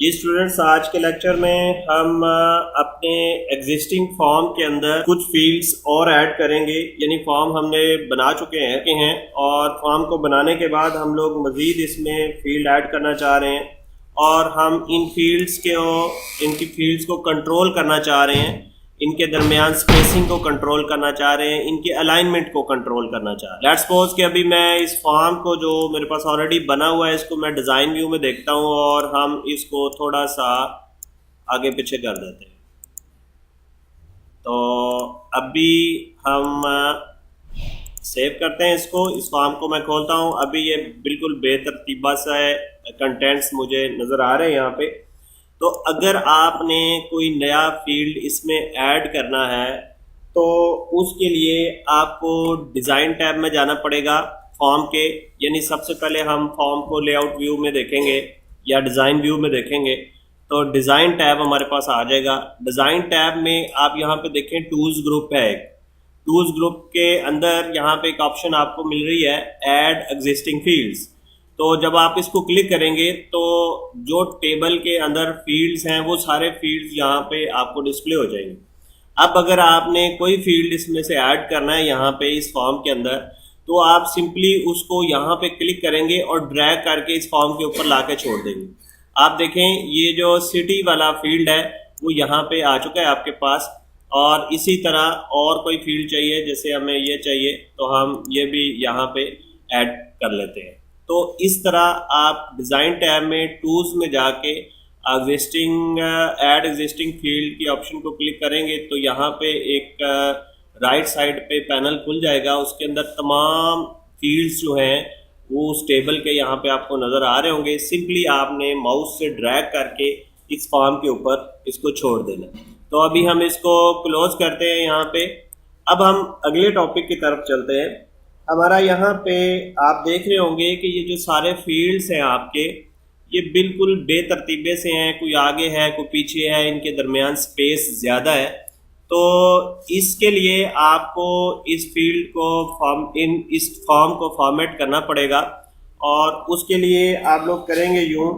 जी students, आज के lecture में हम अपने एग्जिस्टिंग फॉर्म के अंदर कुछ फील्ड्स और ऐड करेंगे। यानी फॉर्म हमने बना चुके हैं और फॉर्म को बनाने के बाद हम लोग मज़ीद इसमें फील्ड ऐड करना चाह रहे हैं और हम इनकी फील्ड्स को कंट्रोल करना चाह रहे हैं, इनके दरमियान स्पेसिंग को कंट्रोल करना चाह रहे हैं, इनके अलाइनमेंट को कंट्रोल करना चाह रहे हैं। लेट्स सपोज कि अभी मैं इस फॉर्म को जो मेरे पास ऑलरेडी बना हुआ है इसको मैं डिज़ाइन व्यू में देखता हूँ और हम इसको थोड़ा सा आगे पीछे कर देते हैं। तो अभी हम सेव करते हैं इसको, इस फॉर्म को मैं खोलता हूँ। अभी ये बिल्कुल बेतरतीबा सा कंटेंट्स मुझे नज़र आ रहे हैं यहाँ पे। तो अगर आपने कोई नया फील्ड इसमें ऐड करना है तो उसके लिए आपको डिज़ाइन टैब में जाना पड़ेगा फॉर्म के। यानी सबसे पहले हम फॉर्म को लेआउट व्यू में देखेंगे या डिज़ाइन व्यू में देखेंगे तो डिज़ाइन टैब हमारे पास आ जाएगा। डिज़ाइन टैब में आप यहाँ पे देखें टूल्स ग्रुप है एक, टूल्स ग्रुप के अंदर यहाँ पे एक ऑप्शन आपको मिल रही है ऐड एग्जिस्टिंग फील्ड्स। तो जब आप इसको क्लिक करेंगे तो जो टेबल के अंदर फील्ड्स हैं वो सारे फील्ड्स यहाँ पे आपको डिस्प्ले हो जाएंगे। अब अगर आपने कोई फील्ड इसमें से ऐड करना है यहाँ पे इस फॉर्म के अंदर तो आप सिंपली उसको यहाँ पे क्लिक करेंगे और ड्रैग करके इस फॉर्म के ऊपर ला के छोड़ देंगे। आप देखें ये जो सिटी वाला फील्ड है वो यहाँ पे आ चुका है आपके पास। और इसी तरह और कोई फील्ड चाहिए, जैसे हमें ये चाहिए तो हम ये भी यहाँ पे ऐड कर लेते हैं। तो इस तरह आप डिज़ाइन टैब में टूल्स में जाके ऐड एग्जिस्टिंग फील्ड की ऑप्शन को क्लिक करेंगे तो यहाँ पे एक राइट साइड पे पैनल खुल जाएगा। उसके अंदर तमाम फील्ड्स जो हैं वो उस टेबल के यहाँ पे आपको नज़र आ रहे होंगे। सिंपली आपने माउस से ड्रैग करके इस फॉर्म के ऊपर इसको छोड़ देना। तो अभी हम इसको क्लोज करते हैं यहाँ पे। अब हम अगले टॉपिक की तरफ चलते हैं। हमारा यहाँ पे आप देख रहे होंगे कि ये जो सारे फील्ड्स हैं आपके ये बिल्कुल बेतरतीबे से हैं, कोई आगे है कोई पीछे है, इनके दरमियान स्पेस ज़्यादा है। तो इसके लिए आपको इस फील्ड को इस फॉर्म को फॉर्मेट करना पड़ेगा और उसके लिए आप लोग करेंगे यूँ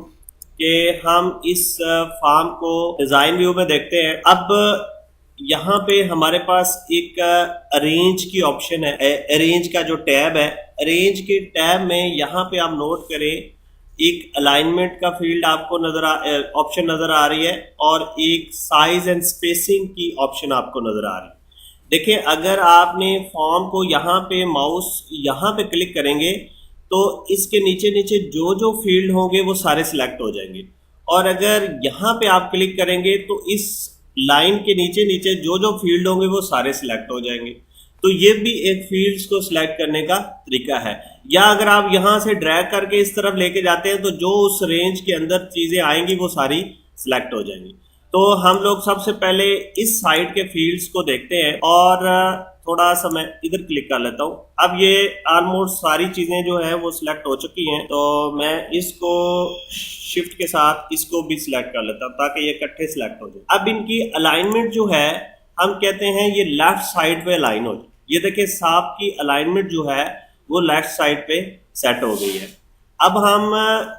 कि हम इस फॉर्म को डिज़ाइन व्यू में देखते हैं। अब यहाँ पे हमारे पास एक अरेंज की ऑप्शन है, अरेंज का जो टैब है, अरेंज के टैब में यहाँ पे आप नोट करें एक अलाइनमेंट का फील्ड आपको ऑप्शन नज़र आ रही है और एक साइज एंड स्पेसिंग की ऑप्शन आपको नज़र आ रही है। देखिए अगर आपने फॉर्म को यहाँ पे माउस यहाँ पे क्लिक करेंगे तो इसके नीचे नीचे जो जो फील्ड होंगे वो सारे सिलेक्ट हो जाएंगे और अगर यहाँ पे आप क्लिक करेंगे तो इस लाइन के नीचे नीचे जो जो फील्ड होंगे वो सारे सिलेक्ट हो जाएंगे। तो ये भी एक फील्ड्स को सिलेक्ट करने का तरीका है। या अगर आप यहाँ से ड्रैग करके इस तरफ लेके जाते हैं तो जो उस रेंज के अंदर चीज़ें आएंगी वो सारी सिलेक्ट हो जाएंगी। तो हम लोग सबसे पहले इस साइड के फील्ड्स को देखते हैं और थोड़ा सा मैं इधर क्लिक कर लेता हूँ। अब ये ऑलमोस्ट सारी चीज़ें जो है वो सिलेक्ट हो चुकी हैं तो मैं इसको शिफ्ट के साथ इसको भी सिलेक्ट कर लेता हूँ ताकि ये इकट्ठे सिलेक्ट हो जाए। अब इनकी अलाइनमेंट जो है हम कहते हैं ये लेफ्ट साइड पे अलाइन हो जाए। ये देखिए सांप की अलाइनमेंट जो है वो लेफ्ट साइड पे सेट हो गई है। अब हम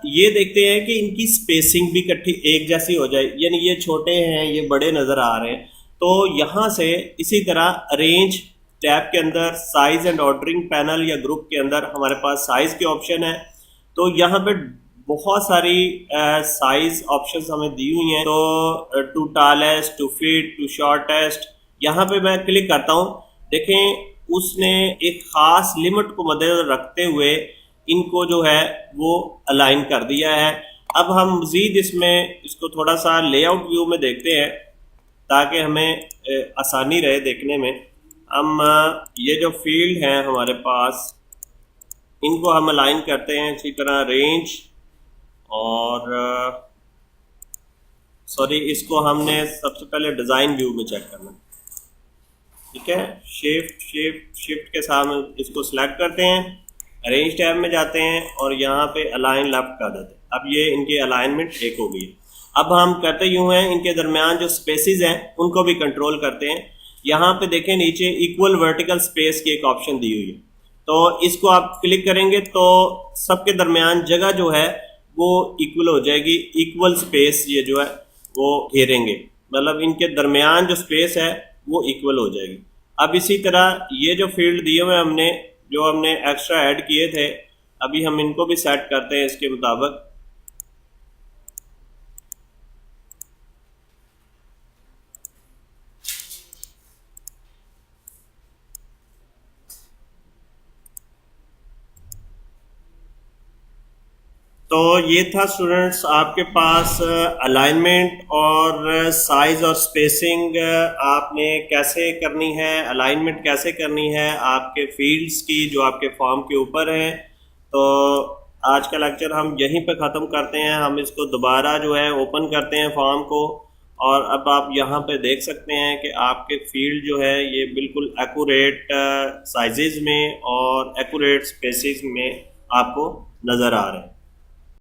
ये देखते हैं कि इनकी स्पेसिंग भी इकट्ठी एक जैसी हो जाए, यानी ये छोटे हैं ये बड़े नज़र आ रहे हैं। तो यहाँ से इसी तरह अरेंज टैब के अंदर साइज एंड ऑर्डरिंग पैनल या ग्रुप के अंदर हमारे पास साइज के ऑप्शन है। तो यहाँ पे बहुत सारी साइज ऑप्शंस हमें दी हुई हैं। तो two tallest, two fit, two shortest, यहाँ पे मैं क्लिक करता हूँ। देखें उसने एक ख़ास लिमिट को मद्देनजर रखते हुए इनको जो है वो अलाइन कर दिया है। अब हम मज़ीद इसको थोड़ा सा लेआउट व्यू में देखते हैं ताकि हमें आसानी रहे देखने में। हम ये जो फील्ड हैं हमारे पास इनको हम अलाइन करते हैं इसी तरह रेंज और इसको हमने सबसे पहले डिज़ाइन व्यू में चेक करना। ठीक है, शिफ्ट के साथ इसको सिलेक्ट करते हैं, अरेंज टैब में जाते हैं और यहाँ पे अलाइन लेफ्ट कर देते हैं। अब ये इनकी अलाइनमेंट एक हो गई है। अब हम करते यूँ हैं इनके दरमियान जो स्पेसिस हैं उनको भी कंट्रोल करते हैं। यहाँ पे देखें नीचे इक्वल वर्टिकल स्पेस की एक ऑप्शन दी हुई है। तो इसको आप क्लिक करेंगे तो सबके दरमियान जगह जो है वो इक्वल हो जाएगी, इक्वल स्पेस ये जो है वो घेरेंगे, मतलब इनके दरमियान जो स्पेस है वो इक्वल हो जाएगी। अब इसी तरह ये जो फील्ड दिए हुए हमने, जो हमने एक्स्ट्रा ऐड किए थे, अभी हम इनको भी सेट करते हैं इसके मुताबिक। तो ये था स्टूडेंट्स आपके पास अलाइनमेंट और साइज और स्पेसिंग आपने कैसे करनी है, अलाइनमेंट कैसे करनी है आपके फील्ड्स की जो आपके फॉर्म के ऊपर है। तो आज का लेक्चर हम यहीं पे ख़त्म करते हैं। हम इसको दोबारा जो है ओपन करते हैं फॉर्म को, और अब आप यहाँ पे देख सकते हैं कि आपके फील्ड जो है ये बिल्कुल एक्यूरेट साइजेज में और एक्यूरेट स्पेसिस में आपको नज़र आ रहे हैं।